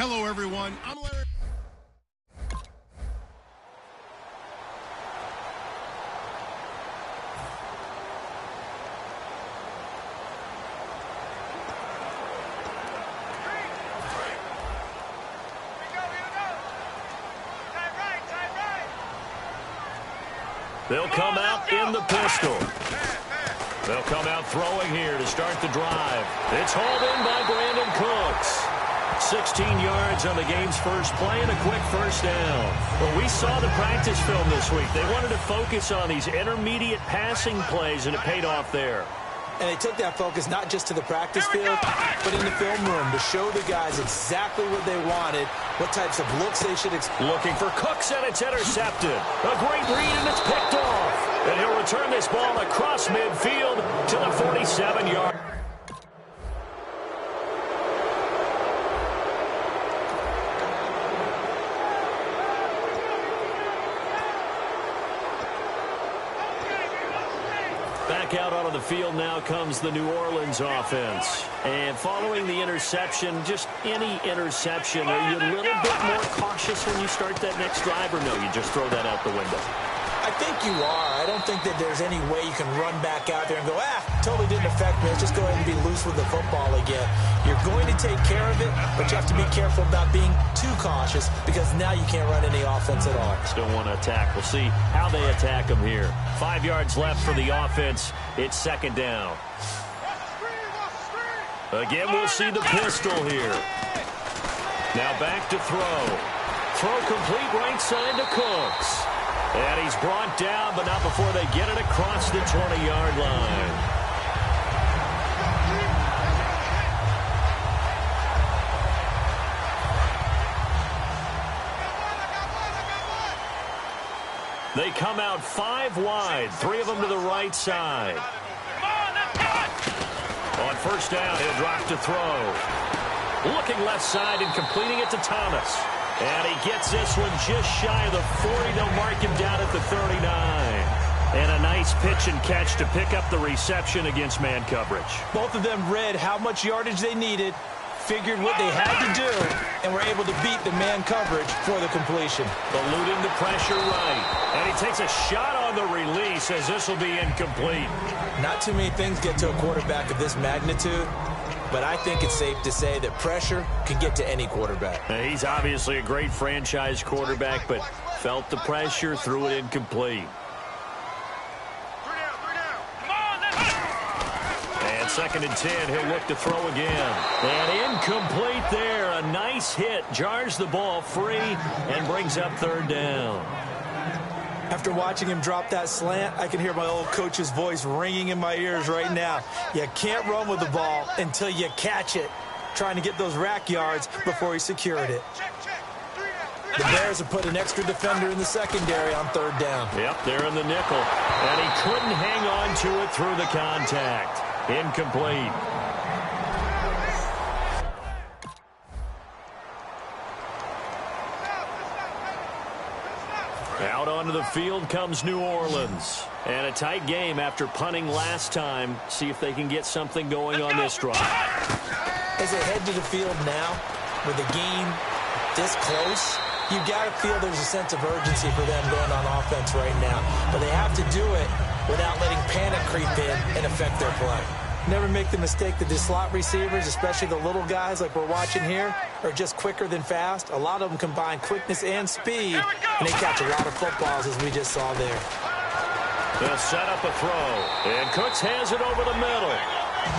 Hello, everyone. I'm Larry. They'll come out in the pistol. They'll come out throwing here to start the drive. It's hauled in by Brandon Cooks. 16 yards on the game's first play and a quick first down. Well, we saw the practice film this week. They wanted to focus on these intermediate passing plays, and it paid off there. And they took that focus not just to the practice field, but in the film room to show the guys exactly what they wanted, what types of looks they should expect. Looking for Cooks, and it's intercepted. A great read, and it's picked off. And he'll return this ball across midfield to the 47-yard. Back out onto the field now comes the New Orleans offense. And following the interception, just any interception, are you a little bit more cautious when you start that next drive, or no, you just throw that out the window? I think you are. I don't think that there's any way you can run back out there and go, totally didn't affect me. Let's just go ahead and be loose with the football again. You're going to take care of it, but you have to be careful about being too cautious because now you can't run any offense at all. Still want to attack. We'll see how they attack them here. 5 yards left for the offense. It's second down. Again, we'll see the pistol here. Now back to throw. Throw complete right side to Cooks. And he's brought down, but not before they get it across the 20-yard line. They come out 5 wide, 3 of them to the right side. On first down, he'll drop to throw. Looking left side and completing it to Thomas. And he gets this one just shy of the 40. They'll mark him down at the 39. And a nice pitch and catch to pick up the reception against man coverage. Both of them read how much yardage they needed, figured what they had to do, and were able to beat the man coverage for the completion. Eluding the pressure right. And he takes a shot on the release as this will be incomplete. Not too many things get to a quarterback of this magnitude, but I think it's safe to say that pressure can get to any quarterback. He's obviously a great franchise quarterback, but felt the pressure, threw it incomplete. And second and 10, he'll look to throw again. And incomplete there. A nice hit, jars the ball free, and brings up third down. After watching him drop that slant, I can hear my old coach's voice ringing in my ears right now. You can't run with the ball until you catch it. Trying to get those rack yards before he secured it. The Bears have put an extra defender in the secondary on third down. Yep, they're in the nickel. And he couldn't hang on to it through the contact. Incomplete. Out onto the field comes New Orleans. And a tight game after punting last time. See if they can get something going on this drive. As they head to the field now, with the game this close, you've got to feel there's a sense of urgency for them going on offense right now. But they have to do it without letting panic creep in and affect their play. Never make the mistake that the slot receivers, especially the little guys like we're watching here, are just quicker than fast. A lot of them combine quickness and speed, and they catch a lot of footballs, as we just saw there. They'll set up a throw, and Cooks has it over the middle.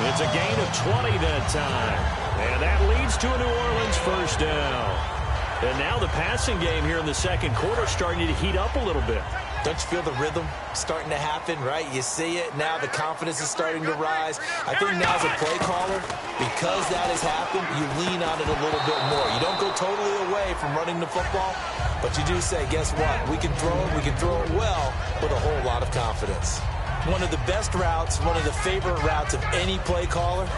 It's a gain of 20 that time, and that leads to a New Orleans first down. And now the passing game here in the second quarter starting to heat up a little bit. Don't you feel the rhythm starting to happen, right? You see it. Now the confidence is starting to rise. I think now as a play caller, because that has happened, you lean on it a little bit more. You don't go totally away from running the football, but you do say, guess what? We can throw it well with a whole lot of confidence. One of the best routes, one of the favorite routes of any play caller.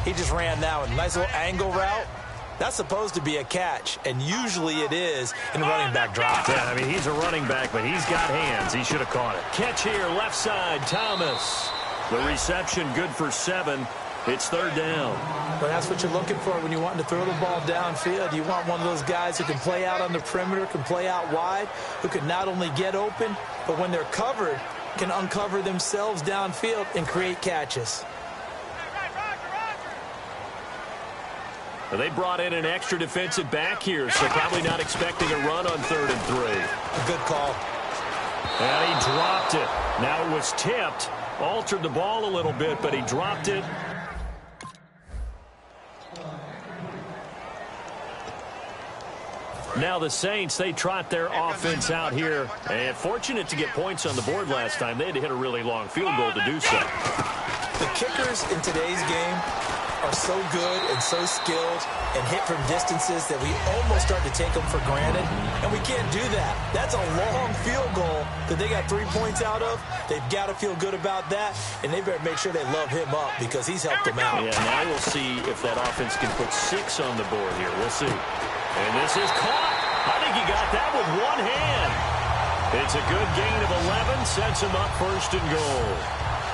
He just ran that one. Nice little angle route. That's supposed to be a catch, and usually it is in running back drop. Yeah, I mean, he's a running back, but he's got hands. He should have caught it. Catch here, left side, Thomas. The reception good for 7. It's third down. But that's what you're looking for when you're wanting to throw the ball downfield. You want one of those guys who can play out on the perimeter, can play out wide, who can not only get open, but when they're covered, can uncover themselves downfield and create catches. Well, they brought in an extra defensive back here, so probably not expecting a run on 3rd and 3. A good call. And he dropped it. Now it was tipped, altered the ball a little bit, but he dropped it. Now the Saints, they trot their offense out here. And fortunate to get points on the board last time. They had to hit a really long field goal to do so. The kickers in today's game are so good and so skilled and hit from distances that we almost start to take them for granted. And we can't do that. That's a long field goal that they got 3 points out of. They've got to feel good about that. And they better make sure they love him up because he's helped them out. Yeah, now we'll see if that offense can put 6 on the board here. We'll see. And this is caught. I think he got that with one hand. It's a good gain of 11. Sets him up 1st and goal.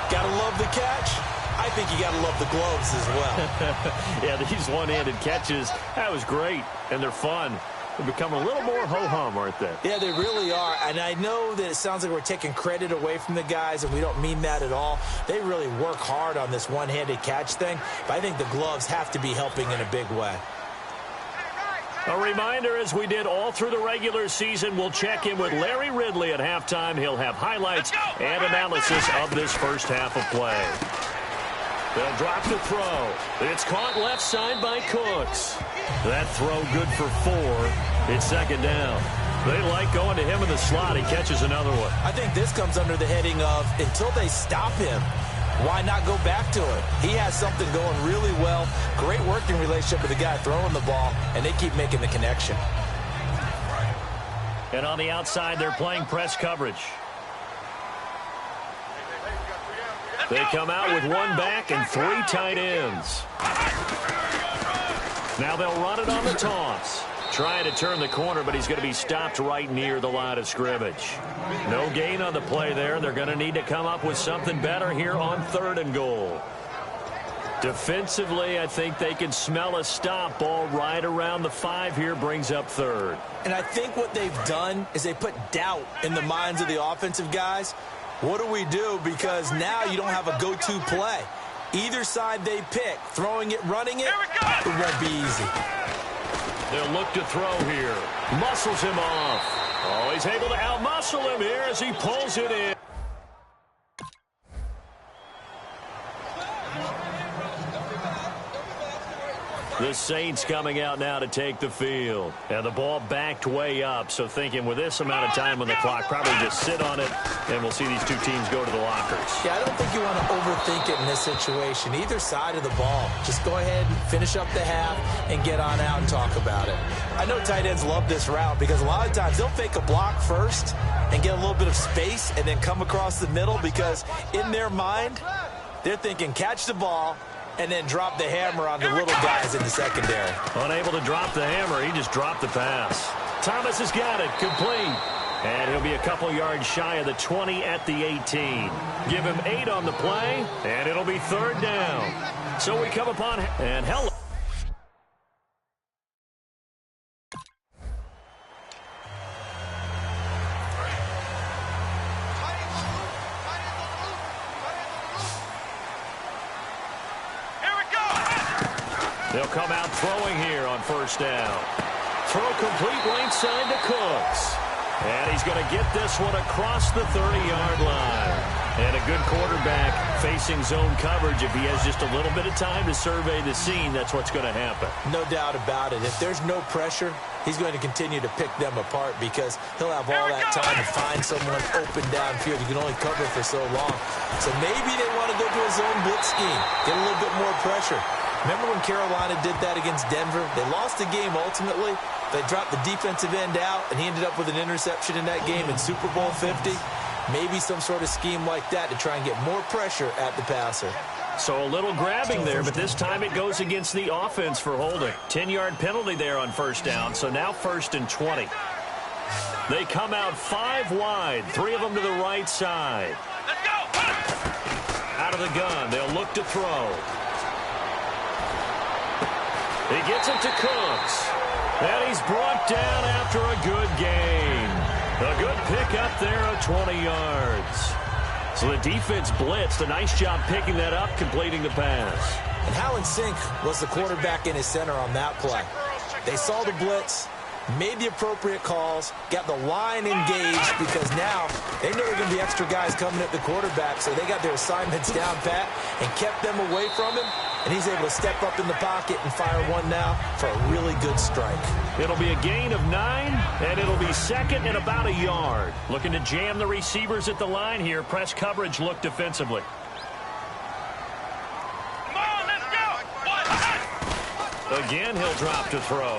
Gotta love the catch. I think you gotta love the gloves as well. Yeah, these one-handed catches, that was great. And they're fun. They become a little more ho-hum, aren't they? Yeah, they really are. And I know that it sounds like we're taking credit away from the guys, and we don't mean that at all. They really work hard on this one-handed catch thing. But I think the gloves have to be helping in a big way. A reminder, as we did all through the regular season, we'll check in with Larry Ridley at halftime. He'll have highlights and analysis of this first half of play. They'll drop the throw. It's caught left side by Cooks. That throw good for 4. It's 2nd down. They like going to him in the slot. He catches another one. I think this comes under the heading of until they stop him, why not go back to it? He has something going really well. Great working relationship with the guy throwing the ball, and they keep making the connection. And on the outside, they're playing press coverage. They come out with 1 back and 3 tight ends. Now they'll run it on the toss. Trying to turn the corner, but he's going to be stopped right near the line of scrimmage. No gain on the play there. They're going to need to come up with something better here on 3rd and goal. Defensively, I think they can smell a stop. Ball right around the 5 here, brings up 3rd. And I think what they've done is they put doubt in the minds of the offensive guys. What do we do? Because now you don't have a go-to play. Either side they pick, throwing it, running it, it won't be easy. They'll look to throw here. Muscles him off. Oh, he's able to out-muscle him here as he pulls it in. The Saints coming out now to take the field. And the ball backed way up, so thinking with this amount of time on the clock, probably just sit on it, and we'll see these two teams go to the lockers. Yeah, I don't think you want to overthink it in this situation. Either side of the ball. Just go ahead and finish up the half and get on out and talk about it. I know tight ends love this route because a lot of times they'll fake a block first and get a little bit of space and then come across the middle because in their mind, they're thinking catch the ball, and then drop the hammer on the little guys in the secondary. Unable to drop the hammer, he just dropped the pass. Thomas has got it, complete. And he'll be a couple yards shy of the 20 at the 18. Give him 8 on the play, and it'll be 3rd down. So we come upon, and hello. They'll come out throwing here on 1st down. Throw complete right side to Cooks. And he's going to get this one across the 30-yard line. And a good quarterback facing zone coverage. If he has just a little bit of time to survey the scene, that's what's going to happen. No doubt about it. If there's no pressure, he's going to continue to pick them apart because he'll have all that time to find someone open downfield. You can only cover for so long. So maybe they want to go to a zone blitz scheme, get a little bit more pressure. Remember when Carolina did that against Denver? They lost the game ultimately. They dropped the defensive end out, and he ended up with an interception in that game in Super Bowl 50. Maybe some sort of scheme like that to try and get more pressure at the passer. So a little grabbing there, but this time it goes against the offense for holding. 10-yard penalty there on 1st down, so now 1st and 20. They come out 5 wide, 3 of them to the right side. Out of the gun, they'll look to throw. He gets it to Cooks. And he's brought down after a good gain. A good pickup there of 20 yards. So the defense blitzed. A nice job picking that up, completing the pass. And how in sync was the quarterback in his center on that play? They saw the blitz, made the appropriate calls, got the line engaged because now they know there are going to be extra guys coming at the quarterback, so they got their assignments down pat and kept them away from him, and he's able to step up in the pocket and fire one now for a really good strike. It'll be a gain of 9, and it'll be second and about a yard. Looking to jam the receivers at the line here. Press coverage look defensively. Again, he'll drop to throw.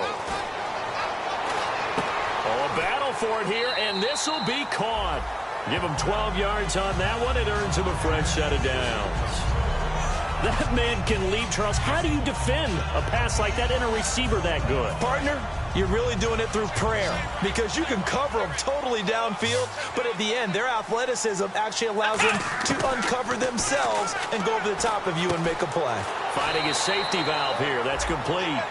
Oh, a battle for it here, and this will be caught. Give him 12 yards on that one. It earns him a fresh set of downs. That man can leap, Charles. How do you defend a pass like that and a receiver that good? Partner, you're really doing it through prayer because you can cover them totally downfield, but at the end, their athleticism actually allows them to uncover themselves and go over the top of you and make a play. Finding his safety valve here. That's complete.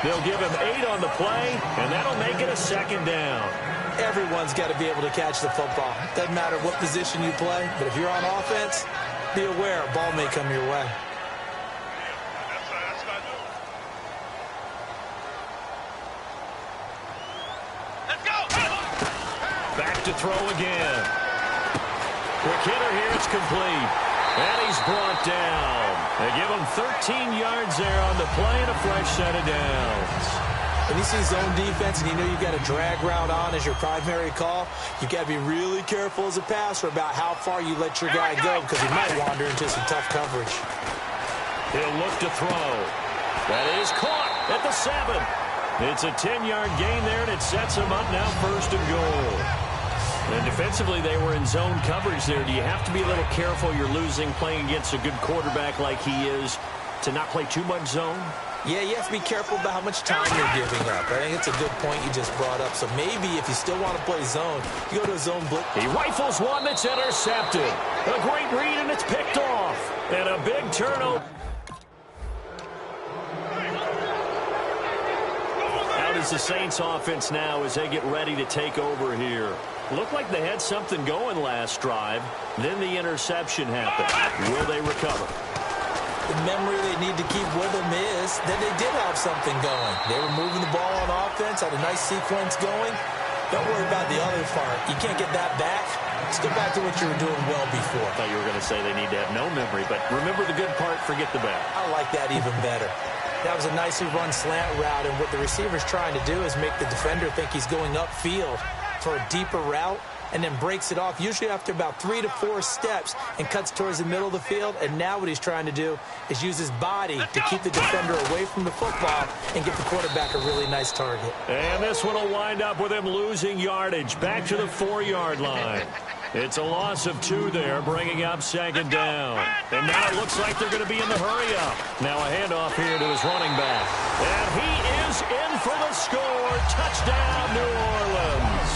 They'll give him 8 on the play, and that'll make it a second down. Everyone's got to be able to catch the football. Doesn't matter what position you play, but if you're on offense, be aware a ball may come your way. Back to throw again. Quick hitter here. It's complete. And he's brought down. They give him 13 yards there on the play and a fresh set of downs. When you see zone defense and you know you've got a drag route on as your primary call, you've got to be really careful as a passer about how far you let your guy go because he might wander into some tough coverage. He'll look to throw. That is caught at the 7. It's a 10-yard gain there, and it sets him up now first and goal. And defensively, they were in zone coverage there. Do you have to be a little careful? You're losing playing against a good quarterback like he is to not play too much zone? Yeah, you have to be careful about how much time you're giving up. I think it's a good point you just brought up. So maybe if you still want to play zone, you go to a zone blitz. He rifles one that's intercepted. A great read, and it's picked off. And a big turnover. Out is the Saints offense now as they get ready to take over here. Looked like they had something going last drive. Then the interception happened. Will they recover? The memory they need to keep with them is that they did have something going. They were moving the ball on offense, had a nice sequence going. Don't worry about the other part. You can't get that back. Let's go back to what you were doing well before. I thought you were going to say they need to have no memory, but remember the good part, forget the bad. I like that even better. That was a nicely run slant route, and what the receiver's trying to do is make the defender think he's going upfield for a deeper route, and then breaks it off, usually after about 3 to 4 steps, and cuts towards the middle of the field. And now what he's trying to do is use his body to keep the defender away from the football and get the quarterback a really nice target. And this one will wind up with him losing yardage back to the 4-yard line. It's a loss of 2 there, bringing up second down. And now it looks like they're going to be in the hurry-up. Now a handoff here to his running back. And he is in for the score. Touchdown, New Orleans.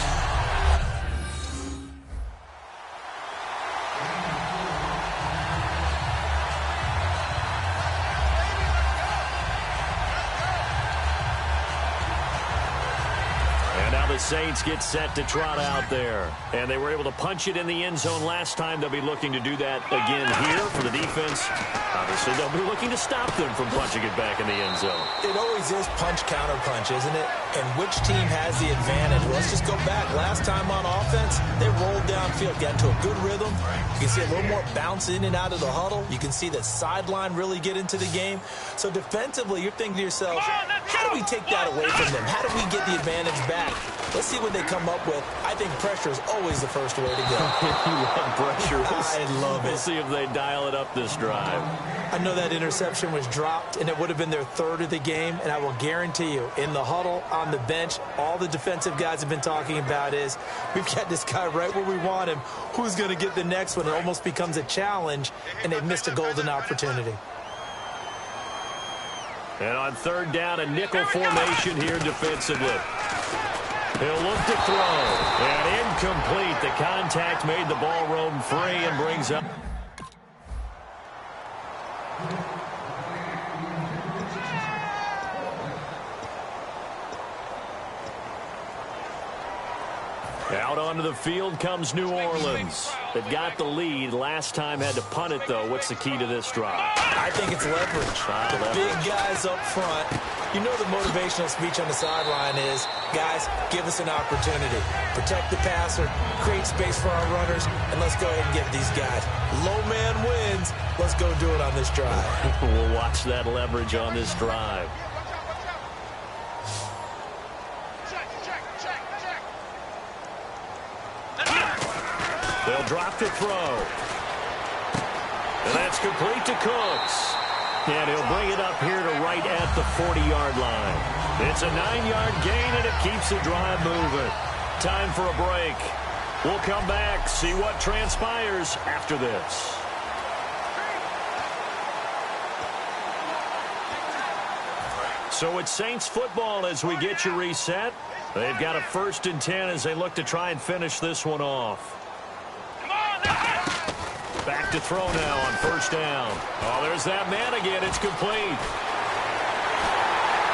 The Saints get set to trot out there. And they were able to punch it in the end zone last time. They'll be looking to do that again here for the defense. Obviously, they'll be looking to stop them from punching it back in the end zone. It always is punch-counter-punch, isn't it? And which team has the advantage? Well, let's just go back. Last time on offense, they rolled downfield, got into a good rhythm. You can see a little more bounce in and out of the huddle. You can see the sideline really get into the game. So defensively, you're thinking to yourself, how do we take that away from them? How do we get the advantage back? Let's see what they come up with. I think pressure is always the first way to go. You love pressure. I love it. We'll see if they dial it up this drive. I know that interception was dropped, and it would have been their 3rd of the game, and I will guarantee you, in the huddle, on the bench, all the defensive guys have been talking about is, we've got this guy right where we want him. Who's going to get the next one? It almost becomes a challenge, and they've missed a golden opportunity. And on 3rd down, a nickel formation here defensively. He'll look to throw. And incomplete. The contact made the ball roam free and brings up. Out onto the field comes New Orleans. They've got the lead. Last time had to punt it, though. What's the key to this drive? I think it's leverage. The big guys up front. You know the motivational speech on the sideline is, guys, give us an opportunity. Protect the passer, create space for our runners, and let's go ahead and get these guys. Low man wins. Let's go do it on this drive. We'll watch that leverage on this drive. They'll drop the throw. And that's complete to Cooks. And he'll bring it up here to right at the 40-yard line. It's a 9-yard gain, and it keeps the drive moving. Time for a break. We'll come back, see what transpires after this. So it's Saints football as we get you reset. They've got a 1st and 10 as they look to try and finish this one off. Back to throw now on 1st down. Oh, there's that man again. It's complete.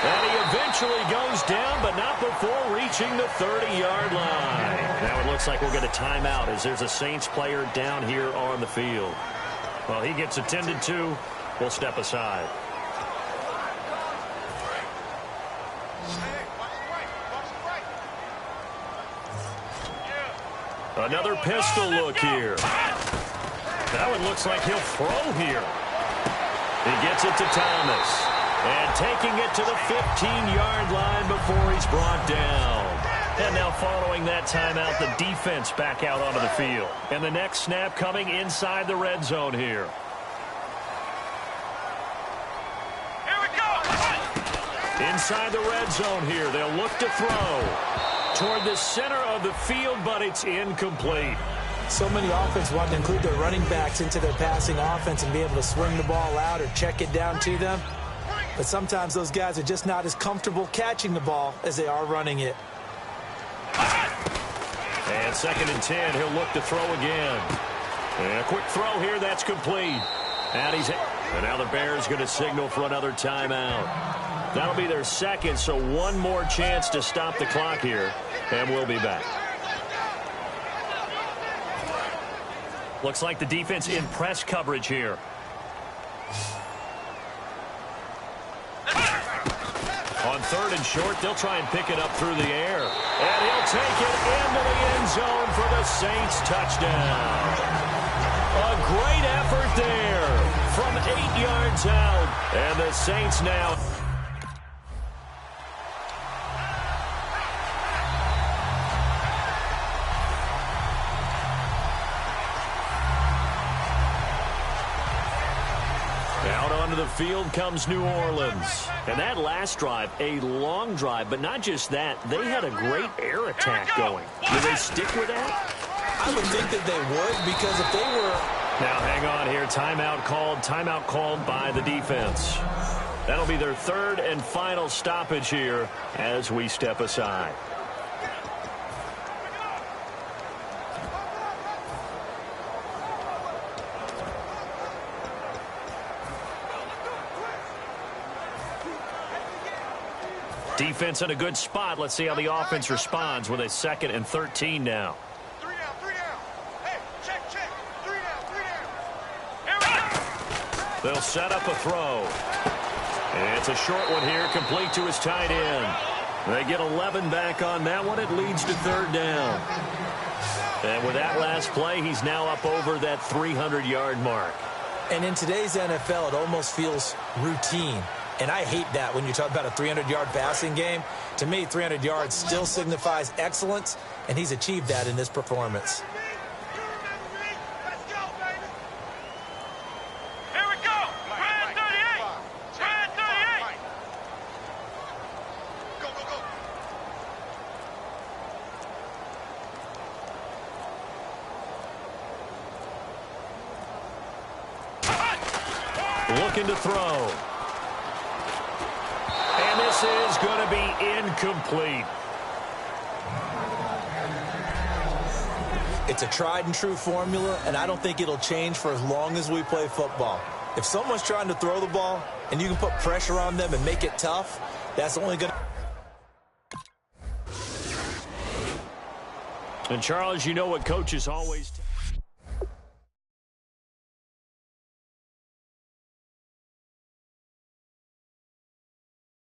And he eventually goes down, but not before reaching the 30-yard line. Now it looks like we'll get a timeout as there's a Saints player down here on the field. Well, he gets attended to. We'll step aside. Another pistol look here. That one looks like he'll throw here. He gets it to Thomas. And taking it to the 15-yard line before he's brought down. And now following that timeout, the defense back out onto the field. And the next snap coming inside the red zone here. Here we go. Inside the red zone here, they'll look to throw toward the center of the field, but it's incomplete. So many offenses want to include their running backs into their passing offense and be able to swing the ball out or check it down to them. But sometimes those guys are just not as comfortable catching the ball as they are running it. And 2nd and 10, he'll look to throw again. And a quick throw here, that's complete. And he's hit. And now the Bears going to signal for another timeout. That'll be their 2nd, so one more chance to stop the clock here. And we'll be back. Looks like the defense in press coverage here. On 3rd and short, they'll try and pick it up through the air. And he'll take it into the end zone for the Saints touchdown. A great effort there from 8 yards out. And the Saints now... Out onto the field comes New Orleans. And that last drive, a long drive, but not just that. They had a great air attack going. Do they stick with that? I would think that they would, because if they were... Now, hang on here. Timeout called by the defense. That'll be their 3rd and final stoppage here as we step aside. Defense in a good spot. Let's see how the offense responds with a 2nd and 13 now. 3 down, 3 down. Hey, check. 3 down, 3 down. Here we go. They'll set up a throw. And it's a short one here, complete to his tight end. They get 11 back on that one. It leads to 3rd down. And with that last play, he's now up over that 300-yard mark. And in today's NFL, it almost feels routine. And I hate that when you talk about a 300-yard passing game. To me, 300 yards still signifies excellence, and he's achieved that in this performance. Let's go, baby. Here we go. Brand 38. Brand 38. Go, go, go. Looking to throw. And this is going to be incomplete. It's a tried-and-true formula, and I don't think it'll change for as long as we play football. If someone's trying to throw the ball and you can put pressure on them and make it tough, that's only going to And, Charles, you know what coaches always